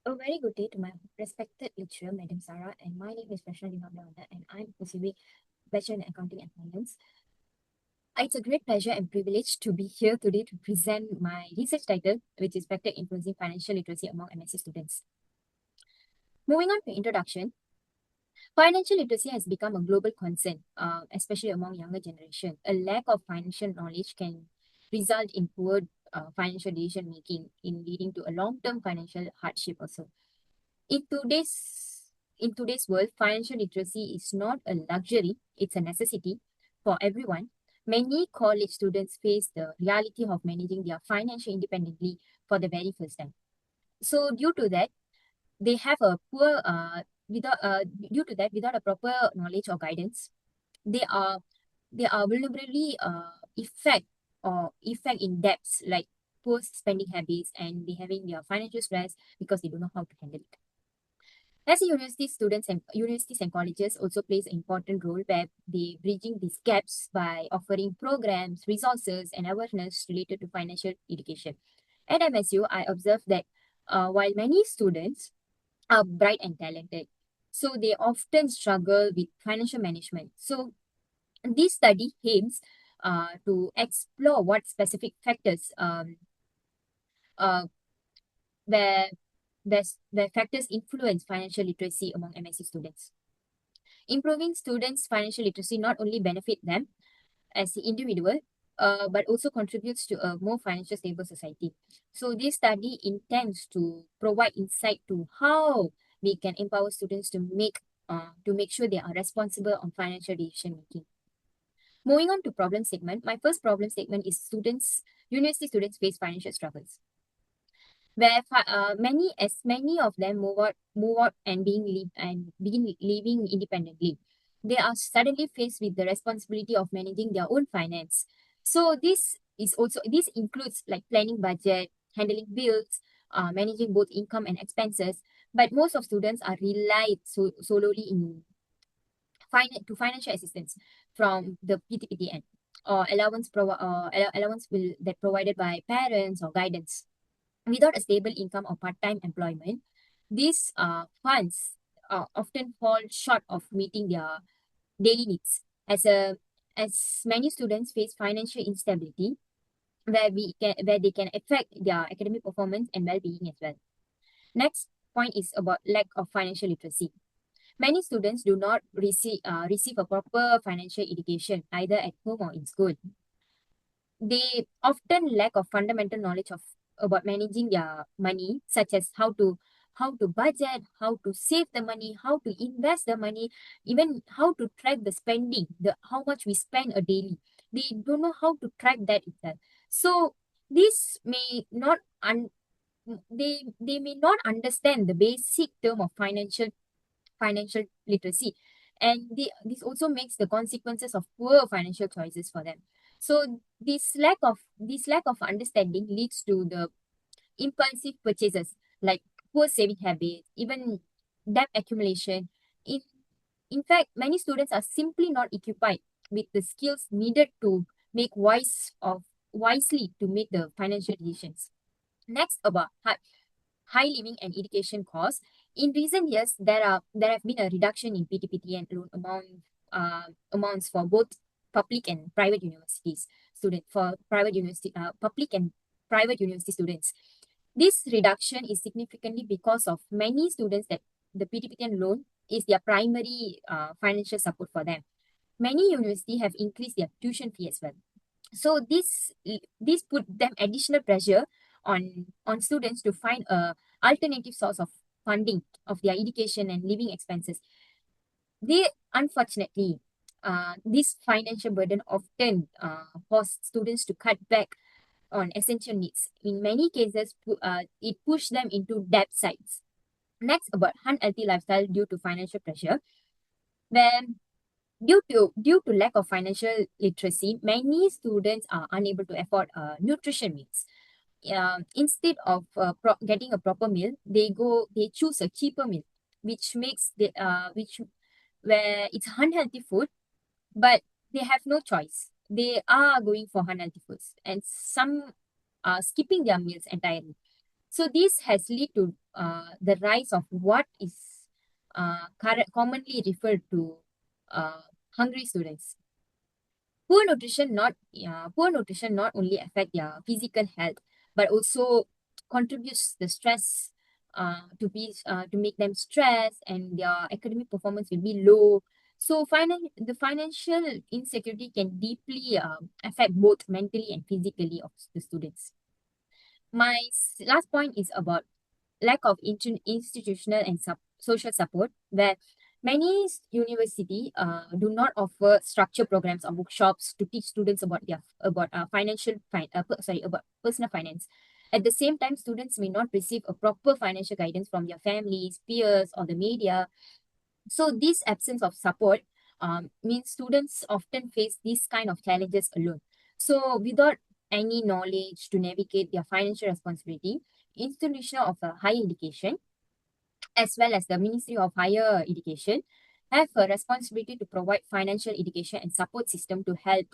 A very good day to my respected lecturer, Madam Sarah, and my name is Prashna Dinamlana, and I'm pursuing Bachelor in Accounting and Finance. It's a great pleasure and privilege to be here today to present my research title, which is Factor Influencing Financial Literacy Among MSc Students. Moving on to introduction, financial literacy has become a global concern, especially among younger generation. A lack of financial knowledge can result in poor financial decision making, in leading to a long-term financial hardship also. In today's world, financial literacy is not a luxury, it's a necessity for everyone. Many college students face the reality of managing their financial independently for the very first time. So due to that, they have a poor without due to that, without a proper knowledge or guidance, they are they are vulnerably effect in debts like poor spending habits, and they having their financial stress because they don't know how to handle it. As a university, students and universities and colleges also plays an important role where they bridging these gaps by offering programs, resources, and awareness related to financial education. At MSU, I observed that while many students are bright and talented, so they often struggle with financial management. So this study aims to explore what specific factors uh, where, where factors influence financial literacy among MSc students. Improving students' financial literacy not only benefit them as the individual, but also contributes to a more financial stable society. So this study intends to provide insight to how we can empower students to make sure they are responsible on financial decision making. Moving on to problem statement, my first problem statement is university students face financial struggles where many of them move out and begin living independently. They are suddenly faced with the responsibility of managing their own finance. So this includes like planning budget, handling bills, managing both income and expenses. But most of students are relied solely in financial assistance from the PTPTN or allowance will that provided by parents or guidance. Without a stable income or part-time employment, these funds often fall short of meeting their daily needs. As many students face financial instability, where they can affect their academic performance and well-being as well. Next point is about lack of financial literacy. Many students do not receive a proper financial education either at home or in school. They often lack of fundamental knowledge of about managing their money, such as how to budget, how to save the money, how to invest the money, even how to track the spending, the how much we spend a daily. They don't know how to track that itself. So this may not they may not understand the basic term of financial literacy, and this also makes the consequences of poor financial choices for them. So this lack of understanding leads to the impulsive purchases like poor saving habits, even debt accumulation. In in fact, many students are simply not equipped with the skills needed to make wisely to make the financial decisions. Next, about high living and education costs. In recent years, there have been a reduction in PTPT and loan amounts for both public and private universities student for private university public and private university students. This reduction is significantly because of many students that the PTPT and loan is their primary financial support for them. Many universities have increased their tuition fee as well. So this put them additional pressure on students to find a alternative source of funding of their education and living expenses. They unfortunately this financial burden often force students to cut back on essential needs. In many cases, it pushed them into debt sides. Next, about unhealthy lifestyle due to financial pressure, where due to lack of financial literacy, many students are unable to afford nutrition meals. Instead of getting a proper meal, they choose a cheaper meal, which makes the which where it's unhealthy food, but they have no choice. They are going for unhealthy foods, and some are skipping their meals entirely. So this has led to the rise of what is commonly referred to uh, hungry students. Poor nutrition not only affect their physical health but also contributes the stress to make them stressed, and their academic performance will be low. So the financial insecurity can deeply affect both mentally and physically of the students. My last point is about lack of institutional and social support, where many university do not offer structured programs or workshops to teach students about about personal finance. At the same time, students may not receive a proper financial guidance from their families, peers, or the media. So this absence of support means students often face these kind of challenges alone. So without any knowledge to navigate their financial responsibility, institution of a higher education as well as the Ministry of Higher Education have a responsibility to provide financial education and support system to help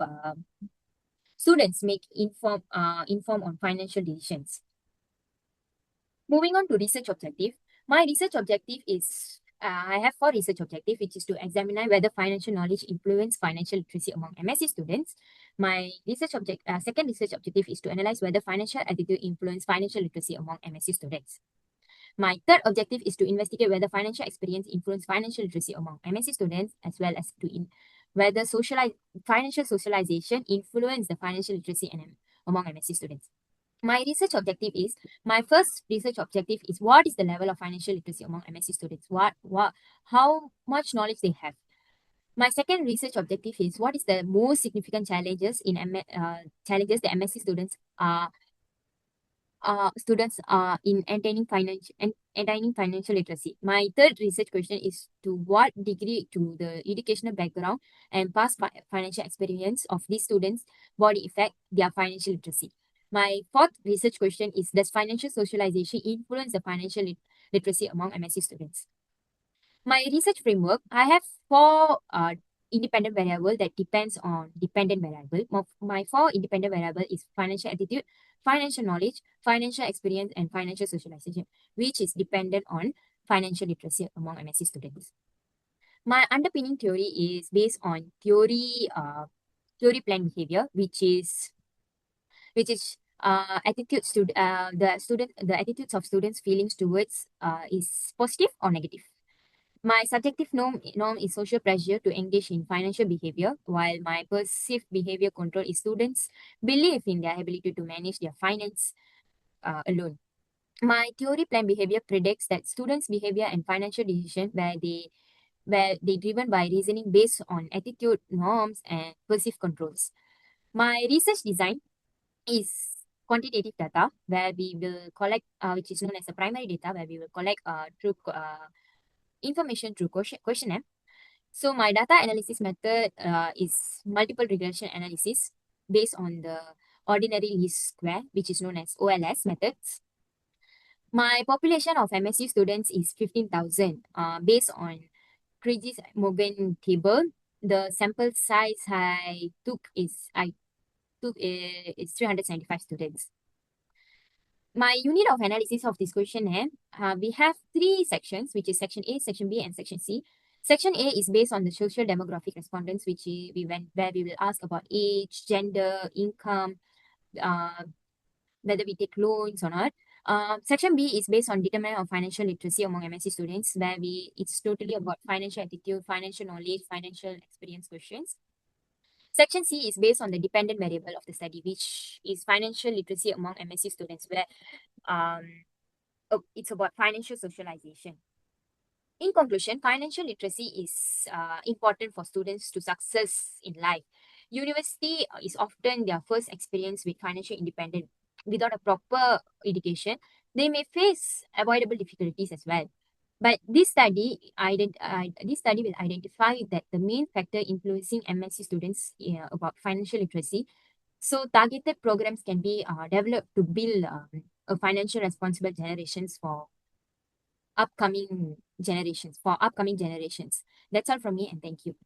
students make inform on financial decisions. Moving on to research objective, my research objective is I have four research objectives, which is to examine whether financial knowledge influence financial literacy among MSc students. My second research objective is to analyze whether financial attitude influence financial literacy among MSc students. My third objective is to investigate whether financial experience influence financial literacy among MSc students, as well as whether financial socialization influence the financial literacy among MSc students. My first research objective is what is the level of financial literacy among MSc students? How much knowledge they have. My second research objective is what is the most significant challenges the MSc students are in attaining financial literacy. My third research question is to what degree to the educational background and past financial experience of these students body affect their financial literacy. My fourth research question is, does financial socialization influence the financial literacy among MSc students? My research framework, I have four independent variable that depends on dependent variable. My four independent variable is financial attitude, financial knowledge, financial experience, and financial socialization, which is dependent on financial literacy among MSc students. My underpinning theory is based on theory plan behavior, which is the attitudes of students' feelings towards is positive or negative. My subjective norm is social pressure to engage in financial behavior, while my perceived behavior control is students' belief in their ability to manage their finance alone. My theory plan behavior predicts that students' behavior and financial decision where they driven by reasoning based on attitude, norms, and perceived controls. My research design is quantitative data, where we will collect, which is known as the primary data, where we will collect through information through questionnaire. So my data analysis method is multiple regression analysis based on the ordinary least square, which is known as OLS methods. My population of MSc students is 15,000. Based on Krigis-Morgan table, the sample size I took is 375 students. My unit of analysis of this questionnaire, we have three sections, which is section A, section B, and section C. Section A is based on the social demographic respondents, where we will ask about age, gender, income, whether we take loans or not. Section B is based on determinant of financial literacy among MSc students, where it's totally about financial attitude, financial knowledge, financial experience questions. Section C is based on the dependent variable of the study, which is financial literacy among MSc students, where it's about financial socialization. In conclusion, financial literacy is important for students to success in life. University is often their first experience with financial independence. Without a proper education, they may face avoidable difficulties as well. But this study will identify that the main factor influencing MSc students about financial literacy. So targeted programs can be developed to build a financial responsible generations for upcoming generations. That's all from me, and thank you.